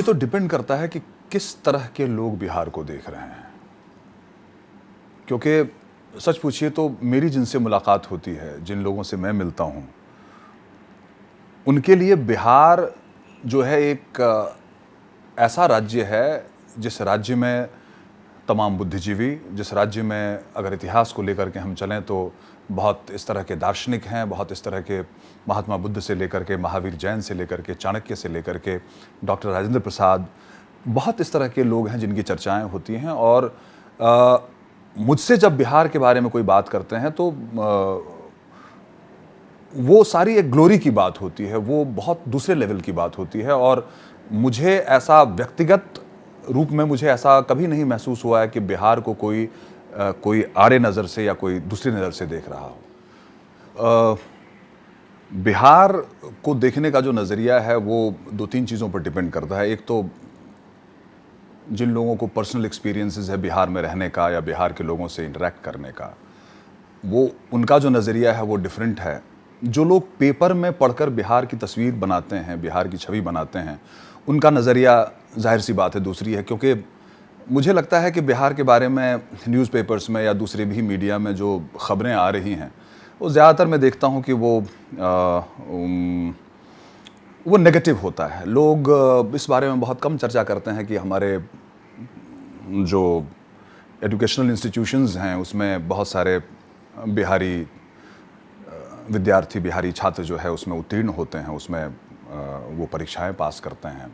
ये तो डिपेंड करता है कि किस तरह के लोग बिहार को देख रहे हैं। क्योंकि सच पूछिए तो मेरी जिनसे मुलाकात होती है, जिन लोगों से मैं मिलता हूँ, उनके लिए बिहार जो है एक ऐसा राज्य है जिस राज्य में तमाम बुद्धिजीवी, जिस राज्य में अगर इतिहास को लेकर के हम चलें तो बहुत इस तरह के दार्शनिक हैं, बहुत इस तरह के महात्मा बुद्ध से लेकर के महावीर जैन से लेकर के चाणक्य से लेकर के डॉक्टर राजेंद्र प्रसाद, बहुत इस तरह के लोग हैं जिनकी चर्चाएं होती हैं। और मुझसे जब बिहार के बारे में कोई बात करते हैं तो वो सारी एक ग्लोरी की बात होती है, वो बहुत दूसरे लेवल की बात होती है। और मुझे ऐसा व्यक्तिगत रूप में मुझे ऐसा कभी नहीं महसूस हुआ है कि बिहार को कोई आड़े नज़र से या कोई दूसरी नज़र से देख रहा हो। बिहार को देखने का जो नज़रिया है वो दो तीन चीज़ों पर डिपेंड करता है। एक तो जिन लोगों को पर्सनल एक्सपीरियंसेस है बिहार में रहने का या बिहार के लोगों से इंटरेक्ट करने का, वो उनका जो नज़रिया है वो डिफरेंट है। जो लोग पेपर में पढ़कर बिहार की तस्वीर बनाते हैं, बिहार की छवि बनाते हैं, उनका नज़रिया जाहिर सी बात है दूसरी है। क्योंकि मुझे लगता है कि बिहार के बारे में न्यूज़पेपर्स में या दूसरे भी मीडिया में जो ख़बरें आ रही हैं वो ज़्यादातर मैं देखता हूँ कि वो नेगेटिव होता है। लोग इस बारे में बहुत कम चर्चा करते हैं कि हमारे जो एजुकेशनल इंस्टीट्यूशंस हैं उसमें बहुत सारे बिहारी विद्यार्थी, बिहारी छात्र जो है उसमें उत्तीर्ण होते हैं, उसमें वो परीक्षाएं पास करते हैं।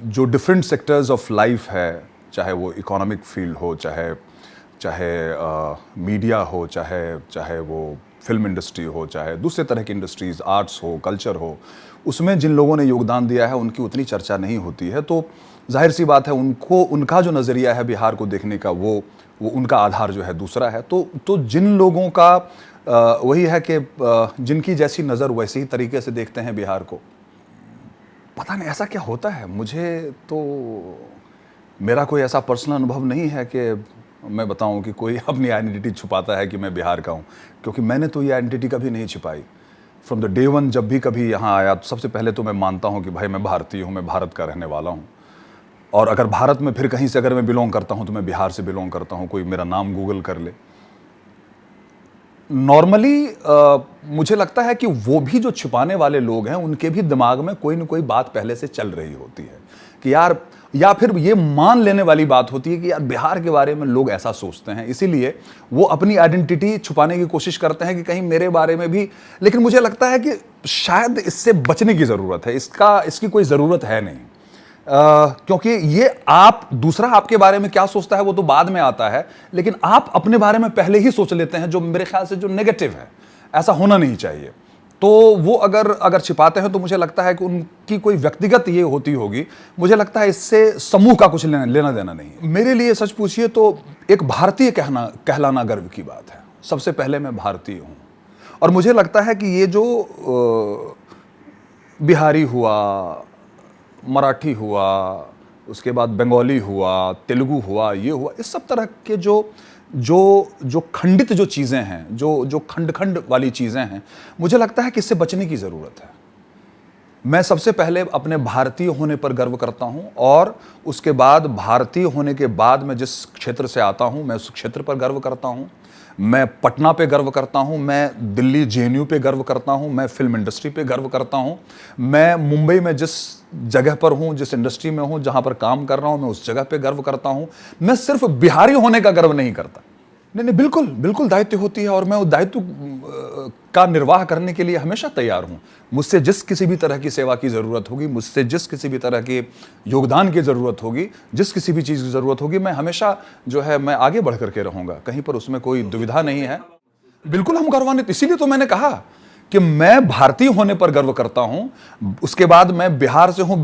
जो डिफरेंट सेक्टर्स ऑफ लाइफ है, चाहे वो इकोनॉमिक फील्ड हो, चाहे मीडिया हो, चाहे वो फिल्म इंडस्ट्री हो, चाहे दूसरे तरह की इंडस्ट्रीज़, आर्ट्स हो, कल्चर हो, उसमें जिन लोगों ने योगदान दिया है उनकी उतनी चर्चा नहीं होती है। तो जाहिर सी बात है उनका जो नज़रिया है बिहार को देखने का वो उनका आधार जो है दूसरा है। तो जिन लोगों का वही है कि जिनकी जैसी नज़र वैसे ही तरीके से देखते हैं बिहार को। पता नहीं ऐसा क्या होता है, मुझे तो मेरा कोई ऐसा पर्सनल अनुभव नहीं है कि मैं बताऊं कि कोई अपनी आइडेंटिटी छुपाता है कि मैं बिहार का हूं, क्योंकि मैंने तो ये आइडेंटिटी कभी नहीं छिपाई। फ्रॉम द डे वन जब भी कभी यहाँ आया तो सबसे पहले तो मैं मानता हूँ कि भाई मैं भारतीय हूँ, मैं भारत का रहने वाला हूँ। और अगर भारत में फिर कहीं से अगर मैं बिलोंग करता हूँ तो मैं बिहार से बिलोंग करता हूँ। कोई मेरा नाम गूगल कर ले। नॉर्मली मुझे लगता है कि वो भी जो छुपाने वाले लोग हैं उनके भी दिमाग में कोई ना कोई बात पहले से चल रही होती है कि यार, या फिर ये मान लेने वाली बात होती है कि यार बिहार के बारे में लोग ऐसा सोचते हैं, इसीलिए वो अपनी आइडेंटिटी छुपाने की कोशिश करते हैं कि कहीं मेरे बारे में भी। लेकिन मुझे लगता है कि शायद इससे बचने की ज़रूरत है, इसकी कोई ज़रूरत है नहीं। क्योंकि ये दूसरा आपके बारे में क्या सोचता है वो तो बाद में आता है, लेकिन आप अपने बारे में पहले ही सोच लेते हैं, जो मेरे ख्याल से जो नेगेटिव है। ऐसा होना नहीं चाहिए। तो वो अगर छिपाते हैं तो मुझे लगता है कि उनकी कोई व्यक्तिगत ये होती होगी। मुझे लगता है इससे समूह का कुछ लेना देना नहीं। मेरे लिए सच पूछिए तो एक भारतीय कहलाना गर्व की बात है। सबसे पहले मैं भारतीय हूँ, और मुझे लगता है कि ये जो बिहारी हुआ, मराठी हुआ, उसके बाद बंगाली हुआ, तेलुगु हुआ, ये हुआ, इस सब तरह के जो खंडित जो चीज़ें हैं, जो खंड वाली चीज़ें हैं, मुझे लगता है कि इससे बचने की ज़रूरत है। मैं सबसे पहले अपने भारतीय होने पर गर्व करता हूं, और उसके बाद भारतीय होने के बाद मैं जिस क्षेत्र से आता हूं मैं उस क्षेत्र पर गर्व करता हूं। मैं पटना पे गर्व करता हूं, मैं दिल्ली जेएनयू पे गर्व करता हूं, मैं फिल्म इंडस्ट्री पे गर्व करता हूं, मैं मुंबई में जिस जगह पर हूं, जिस इंडस्ट्री में हूं, जहां पर काम कर रहा हूं, मैं उस जगह पे गर्व करता हूं। मैं सिर्फ बिहारी होने का गर्व नहीं करता। नहीं, बिल्कुल दायित्व होती है, और मैं उस दायित्व का निर्वाह करने के लिए हमेशा तैयार हूं। मुझसे जिस किसी भी तरह की सेवा की ज़रूरत होगी, मुझसे जिस किसी भी तरह के योगदान की ज़रूरत होगी, जिस किसी भी चीज़ की ज़रूरत होगी, मैं हमेशा जो है मैं आगे बढ़ करके रहूँगा। कहीं पर उसमें कोई दुविधा नहीं है। बिल्कुल हम गौरवान्वित, इसीलिए तो मैंने कहा कि मैं भारतीय होने पर गर्व करता हूँ। उसके बाद मैं बिहार से हूँ,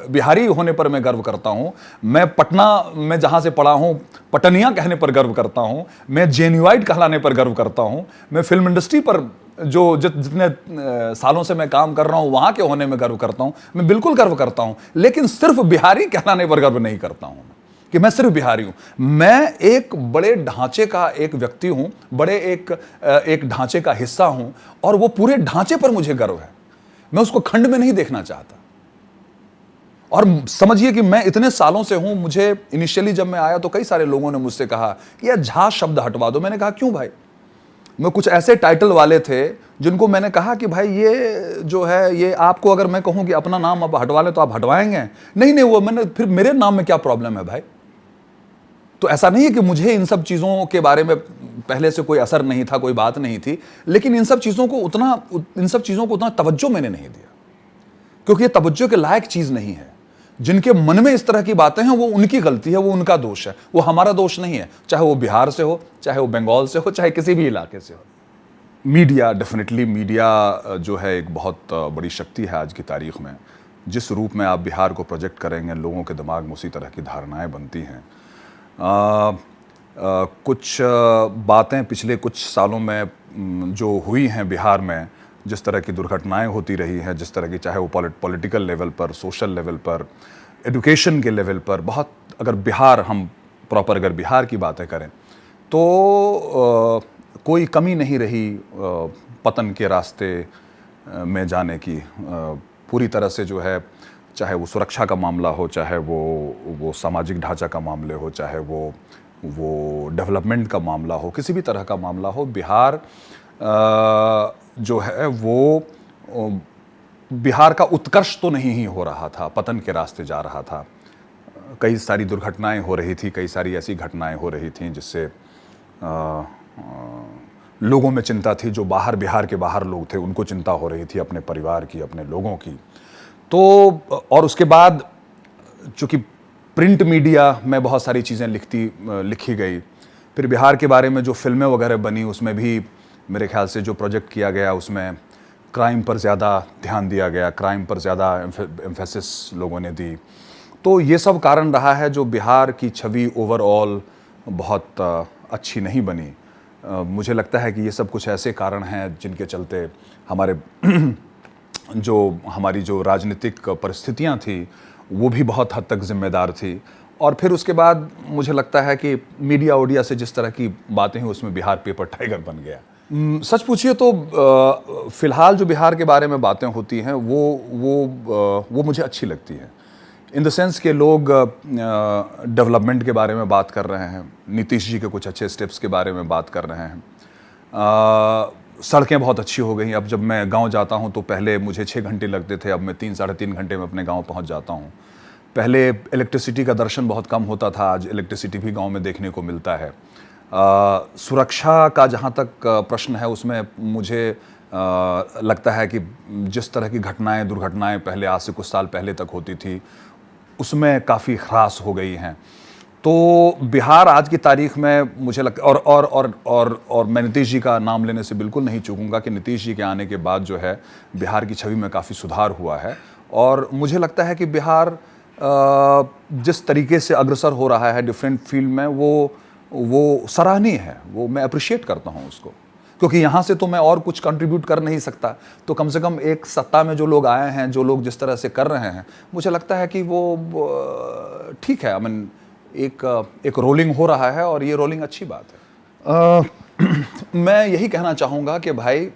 बिहारी होने पर मैं गर्व करता हूं। मैं पटना में जहां से पढ़ा हूं पटनिया कहने पर गर्व करता हूं। मैं जेन्युआइट कहलाने पर गर्व करता हूं। मैं फिल्म इंडस्ट्री पर जितने सालों से मैं काम कर रहा हूं वहां के होने में गर्व करता हूं। मैं बिल्कुल गर्व करता हूं, लेकिन सिर्फ बिहारी कहलाने पर गर्व नहीं करता हूं कि मैं सिर्फ बिहारी हूं। मैं एक बड़े ढांचे का एक व्यक्ति हूं, बड़े एक ढांचे का हिस्सा हूं, और वो पूरे ढांचे पर मुझे गर्व है। मैं उसको खंड में नहीं देखना चाहता। और समझिए कि मैं इतने सालों से हूं, मुझे इनिशियली जब मैं आया तो कई सारे लोगों ने मुझसे कहा कि यार झा शब्द हटवा दो। मैंने कहा क्यों भाई? मैं कुछ ऐसे टाइटल वाले थे जिनको मैंने कहा कि भाई ये जो है, ये आपको अगर मैं कहूं कि अपना नाम अब हटवा ले तो आप हटवाएंगे? नहीं नहीं, वो मैंने फिर मेरे नाम में क्या प्रॉब्लम है भाई? तो ऐसा नहीं है कि मुझे इन सब चीजों के बारे में पहले से कोई असर नहीं था, कोई बात नहीं थी, लेकिन इन सब चीजों को उतना तवज्जो मैंने नहीं दिया, क्योंकि ये तवज्जो के लायक चीज नहीं है। जिनके मन में इस तरह की बातें हैं वो उनकी गलती है, वो उनका दोष है, वो हमारा दोष नहीं है। चाहे वो बिहार से हो, चाहे वो बंगाल से हो, चाहे किसी भी इलाके से हो। मीडिया, डेफिनेटली मीडिया जो है एक बहुत बड़ी शक्ति है आज की तारीख में। जिस रूप में आप बिहार को प्रोजेक्ट करेंगे, लोगों के दिमाग में उसी तरह की धारणाएं बनती हैं। कुछ बातें पिछले कुछ सालों में जो हुई हैं बिहार में, जिस तरह की दुर्घटनाएं होती रही हैं, जिस तरह की, चाहे वो पॉलिटिकल लेवल पर, सोशल लेवल पर, एजुकेशन के लेवल पर, बहुत, अगर बिहार, हम प्रॉपर अगर बिहार की बातें करें तो कोई कमी नहीं रही पतन के रास्ते में जाने की। पूरी तरह से जो है, चाहे वो सुरक्षा का मामला हो, चाहे वो सामाजिक ढांचा का मामले हो, चाहे वो डेवलपमेंट का मामला हो, किसी भी तरह का मामला हो, बिहार जो है वो बिहार का उत्कर्ष तो नहीं ही हो रहा था, पतन के रास्ते जा रहा था। कई सारी दुर्घटनाएं हो रही थी, कई सारी ऐसी घटनाएं हो रही थीं जिससे लोगों में चिंता थी। जो बाहर, बिहार के बाहर लोग थे, उनको चिंता हो रही थी अपने परिवार की, अपने लोगों की। तो और उसके बाद चूंकि प्रिंट मीडिया में बहुत सारी चीज़ें लिखी गई, फिर बिहार के बारे में जो फिल्में वगैरह बनी, उसमें भी मेरे ख्याल से जो प्रोजेक्ट किया गया उसमें क्राइम पर ज़्यादा ध्यान दिया गया, क्राइम पर ज़्यादा एम्फेसिस लोगों ने दी। तो ये सब कारण रहा है जो बिहार की छवि ओवरऑल बहुत अच्छी नहीं बनी। मुझे लगता है कि ये सब कुछ ऐसे कारण हैं जिनके चलते हमारी जो राजनीतिक परिस्थितियां थी वो भी बहुत हद तक जिम्मेदार थी। और फिर उसके बाद मुझे लगता है कि मीडिया ओडिया से जिस तरह की बातें हैं उसमें बिहार पेपर टाइगर बन गया। सच पूछिए तो फिलहाल जो बिहार के बारे में बातें होती हैं वो मुझे अच्छी लगती हैं, इन द सेंस के लोग डेवलपमेंट के बारे में बात कर रहे हैं, नीतीश जी के कुछ अच्छे स्टेप्स के बारे में बात कर रहे हैं। सड़कें बहुत अच्छी हो गई। अब जब मैं गांव जाता हूं तो पहले मुझे 6 घंटे लगते थे, अब मैं 3-3.5 घंटे में अपने गांव पहुंच जाता हूं। पहले इलेक्ट्रिसिटी का दर्शन बहुत कम होता था, आज इलेक्ट्रिसिटी भी गांव में देखने को मिलता है। सुरक्षा का जहां तक प्रश्न है उसमें मुझे लगता है कि जिस तरह की घटनाएं, दुर्घटनाएं पहले, आज से कुछ साल पहले तक होती थी, उसमें काफ़ी ह्रास हो गई हैं। तो बिहार आज की तारीख में मुझे लगता, और मैं नीतीश जी का नाम लेने से बिल्कुल नहीं चूकूंगा कि नीतीश जी के आने के बाद जो है बिहार की छवि में काफ़ी सुधार हुआ है। और मुझे लगता है कि बिहार जिस तरीके से अग्रसर हो रहा है डिफरेंट फील्ड में, वो सराहनीय है। वो मैं अप्रिशिएट करता हूँ उसको, क्योंकि यहाँ से तो मैं और कुछ कंट्रीब्यूट कर नहीं सकता। तो कम से कम एक सत्ता में जो लोग आए हैं, जो लोग जिस तरह से कर रहे हैं, मुझे लगता है कि वो ठीक है। आई मीन एक रोलिंग हो रहा है और ये रोलिंग अच्छी बात है। मैं यही कहना चाहूँगा कि भाई,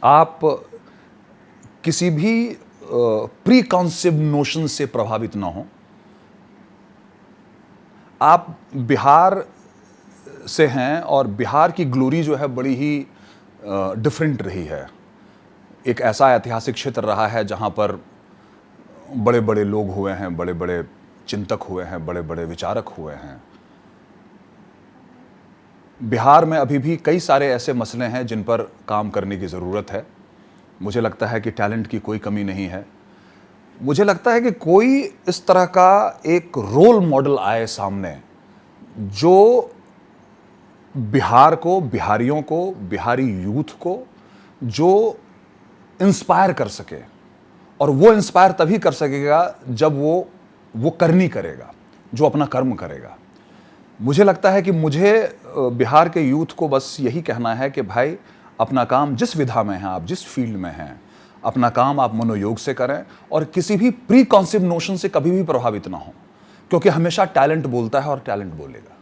आप किसी भी प्री कॉन्सेप्ट नोशन से प्रभावित ना हो। आप बिहार से हैं और बिहार की ग्लोरी जो है बड़ी ही डिफरेंट रही है। एक ऐसा ऐतिहासिक क्षेत्र रहा है जहां पर बड़े बड़े लोग हुए हैं, बड़े बड़े चिंतक हुए हैं, बड़े बड़े विचारक हुए हैं। बिहार में अभी भी कई सारे ऐसे मसले हैं जिन पर काम करने की ज़रूरत है। मुझे लगता है कि टैलेंट की कोई कमी नहीं है। मुझे लगता है कि कोई इस तरह का एक रोल मॉडल आए सामने जो बिहार को, बिहारियों को, बिहारी यूथ को जो इंस्पायर कर सके। और वो इंस्पायर तभी कर सकेगा जब वो करनी करेगा, जो अपना कर्म करेगा। मुझे लगता है कि मुझे बिहार के यूथ को बस यही कहना है कि भाई, अपना काम जिस विधा में है, आप जिस फील्ड में हैं, अपना काम आप मनोयोग से करें और किसी भी प्री कॉन्सेप्ट नोशन से कभी भी प्रभावित ना हो, क्योंकि हमेशा टैलेंट बोलता है और टैलेंट बोलेगा।